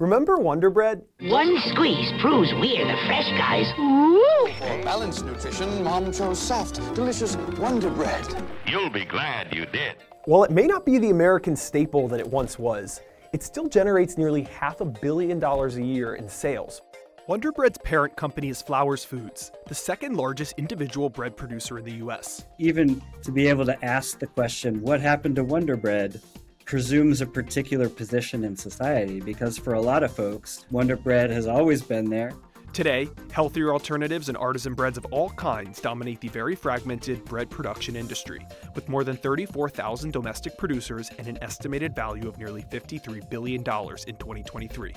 Remember Wonder Bread? One squeeze proves we're the fresh guys. Ooh. For balanced nutrition, Mom chose soft, delicious Wonder Bread. You'll be glad you did. While it may not be the American staple that it once was, it still generates nearly $500 million a year in sales. Wonder Bread's parent company is Flowers Foods, the second largest individual bread producer in the U.S. Even to be able to ask the question, what happened to Wonder Bread, presumes a particular position in society, because for a lot of folks, Wonder Bread has always been there. Today, healthier alternatives and artisan breads of all kinds dominate the very fragmented bread production industry, with more than 34,000 domestic producers and an estimated value of nearly $53 billion in 2023.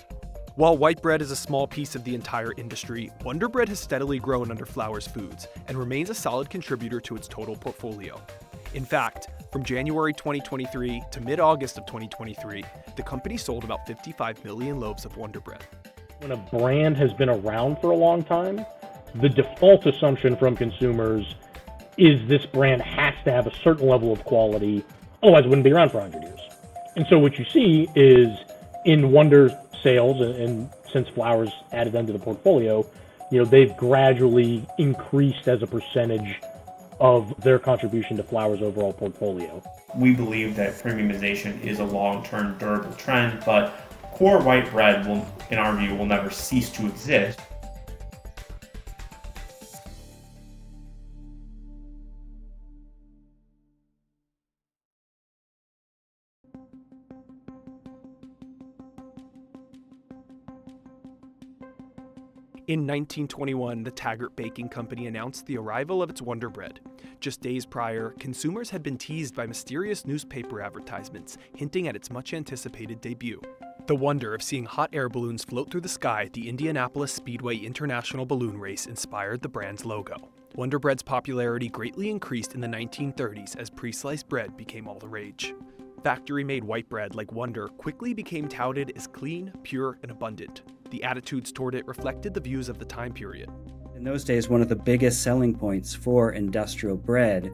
While white bread is a small piece of the entire industry, Wonder Bread has steadily grown under Flowers Foods and remains a solid contributor to its total portfolio. In fact, from January 2023 to mid-August of 2023, the company sold about 55 million loaves of Wonder Bread. When a brand has been around for a long time, the default assumption from consumers is this brand has to have a certain level of quality, otherwise it wouldn't be around for 100 years. And so what you see is in Wonder's sales, and since Flowers added them to the portfolio, they've gradually increased as a percentage of their contribution to Flowers' overall portfolio. We believe that premiumization is a long-term durable trend, but core white bread will, in our view, will never cease to exist. In 1921, the Taggart Baking Company announced the arrival of its Wonder Bread. Just days prior, consumers had been teased by mysterious newspaper advertisements hinting at its much-anticipated debut. The wonder of seeing hot air balloons float through the sky at the Indianapolis Speedway International Balloon Race inspired the brand's logo. Wonder Bread's popularity greatly increased in the 1930s as pre-sliced bread became all the rage. Factory-made white bread like Wonder quickly became touted as clean, pure, and abundant. The attitudes toward it reflected the views of the time period. In those days, one of the biggest selling points for industrial bread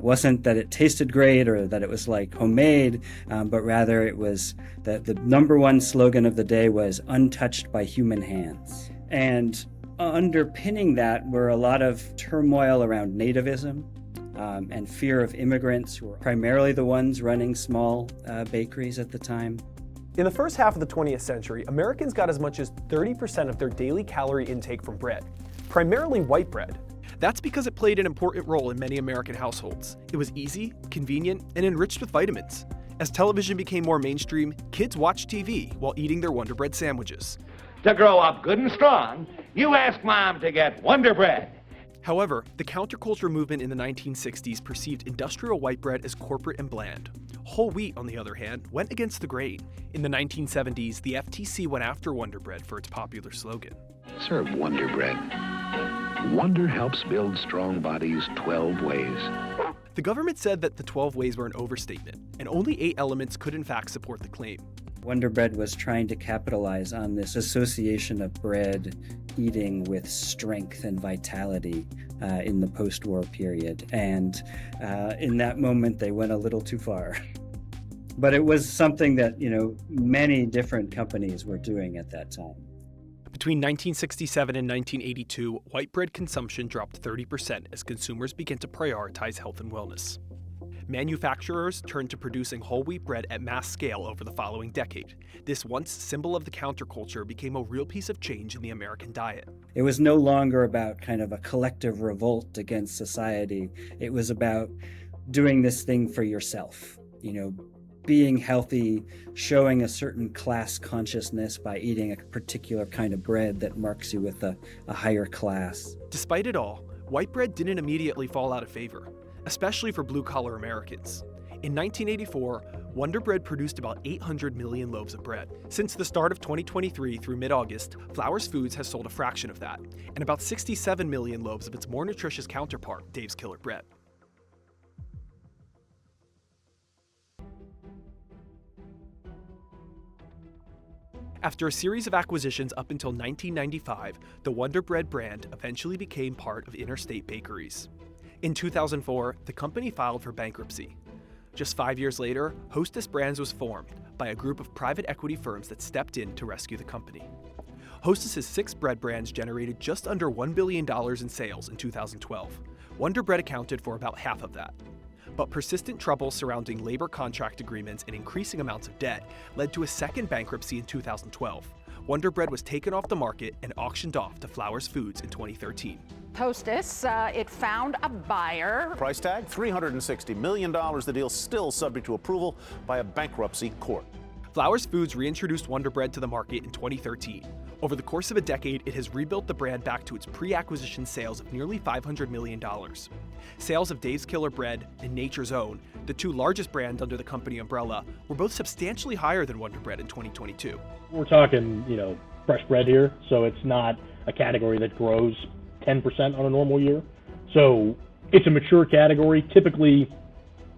wasn't that it tasted great or that it was like homemade, but rather it was that the number one slogan of the day was untouched by human hands. And underpinning that were a lot of turmoil around nativism and fear of immigrants who were primarily the ones running small bakeries at the time. In the first half of the 20th century, Americans got as much as 30% of their daily calorie intake from bread, primarily white bread. That's because it played an important role in many American households. It was easy, convenient, and enriched with vitamins. As television became more mainstream, kids watched TV while eating their Wonder Bread sandwiches. To grow up good and strong, you ask Mom to get Wonder Bread. However, the counterculture movement in the 1960s perceived industrial white bread as corporate and bland. Whole wheat, on the other hand, went against the grain. In the 1970s, the FTC went after Wonder Bread for its popular slogan. Serve Wonder Bread. Wonder helps build strong bodies 12 ways. The government said that the 12 ways were an overstatement, and only 8 elements could in fact support the claim. Wonder Bread was trying to capitalize on this association of bread eating with strength and vitality in the post-war period. And in that moment, they went a little too far. But it was something that, many different companies were doing at that time. Between 1967 and 1982, white bread consumption dropped 30% as consumers began to prioritize health and wellness. Manufacturers turned to producing whole wheat bread at mass scale over the following decade. This once symbol of the counterculture became a real piece of change in the American diet. It was no longer about kind of a collective revolt against society. It was about doing this thing for yourself, being healthy, showing a certain class consciousness by eating a particular kind of bread that marks you with a higher class. Despite it all, white bread didn't immediately fall out of favor, especially for blue-collar Americans. In 1984, Wonder Bread produced about 800 million loaves of bread. Since the start of 2023 through mid-August, Flowers Foods has sold a fraction of that, and about 67 million loaves of its more nutritious counterpart, Dave's Killer Bread. After a series of acquisitions up until 1995, the Wonder Bread brand eventually became part of Interstate Bakeries. In 2004, the company filed for bankruptcy. Just 5 years later, Hostess Brands was formed, by a group of private equity firms that stepped in to rescue the company. Hostess's 6 bread brands generated just under $1 billion in sales in 2012. Wonder Bread accounted for about half of that. But persistent trouble surrounding labor contract agreements and increasing amounts of debt led to a second bankruptcy in 2012. Wonder Bread was taken off the market and auctioned off to Flowers Foods in 2013. Hostess, it found a buyer. Price tag, $360 million. The deal still subject to approval by a bankruptcy court. Flowers Foods reintroduced Wonder Bread to the market in 2013. Over the course of a decade, it has rebuilt the brand back to its pre-acquisition sales of nearly $500 million. Sales of Dave's Killer Bread and Nature's Own, the 2 largest brands under the company umbrella, were both substantially higher than Wonder Bread in 2022. We're talking, fresh bread here, so it's not a category that grows 10% on a normal year. So it's a mature category, typically,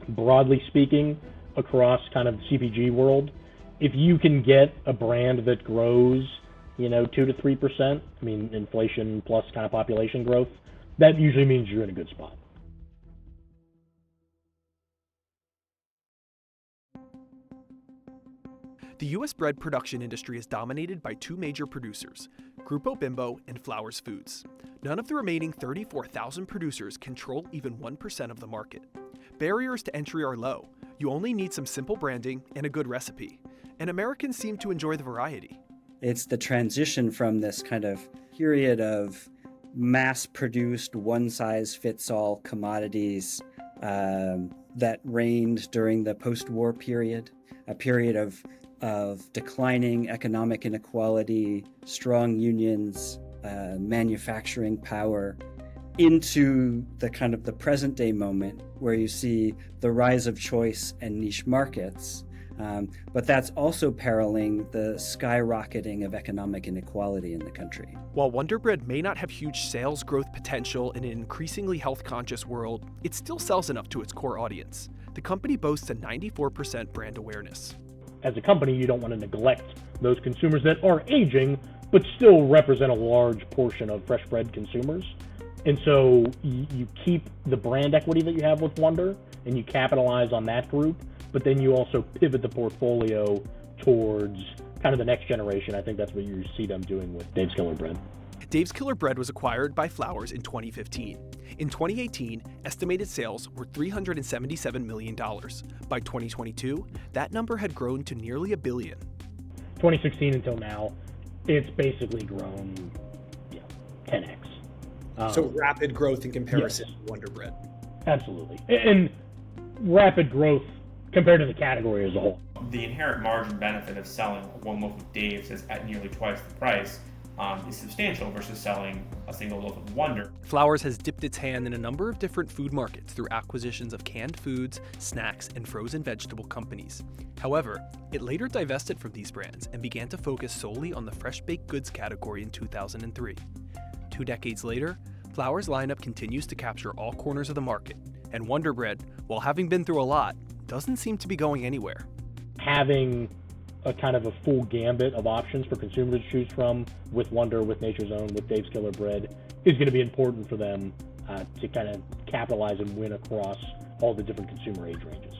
broadly speaking, across kind of the CPG world. If you can get a brand that grows 2 to 3%, inflation plus kind of population growth, that usually means you're in a good spot. The U.S. bread production industry is dominated by 2 major producers, Grupo Bimbo and Flowers Foods. None of the remaining 34,000 producers control even 1% of the market. Barriers to entry are low. You only need some simple branding and a good recipe. And Americans seem to enjoy the variety. It's the transition from this kind of period of mass-produced, one-size-fits-all commodities that reigned during the post-war period, a period of declining economic inequality, strong unions, manufacturing power, into the kind of the present-day moment where you see the rise of choice and niche markets. But that's also paralleling the skyrocketing of economic inequality in the country. While Wonder Bread may not have huge sales growth potential in an increasingly health-conscious world, it still sells enough to its core audience. The company boasts a 94% brand awareness. As a company, you don't want to neglect those consumers that are aging, but still represent a large portion of fresh bread consumers. And so you keep the brand equity that you have with Wonder, and you capitalize on that group, but then you also pivot the portfolio towards kind of the next generation. I think that's what you see them doing with Dave's Killer Bread. Dave's Killer Bread was acquired by Flowers in 2015. In 2018, estimated sales were $377 million. By 2022, that number had grown to nearly $1 billion. 2016 until now, it's basically grown 10x. So rapid growth in comparison to Wonder Bread. Absolutely. And rapid growth compared to the category as a whole. The inherent margin benefit of selling one loaf of Dave's at nearly twice the price is substantial versus selling a single loaf of Wonder. Flowers has dipped its hand in a number of different food markets through acquisitions of canned foods, snacks, and frozen vegetable companies. However, it later divested from these brands and began to focus solely on the fresh baked goods category in 2003. 2 decades later, Flowers' lineup continues to capture all corners of the market, and Wonder Bread, while having been through a lot, doesn't seem to be going anywhere. Having a kind of a full gambit of options for consumers to choose from with Wonder, with Nature's Own, with Dave's Killer Bread is going to be important for them to kind of capitalize and win across all the different consumer age ranges.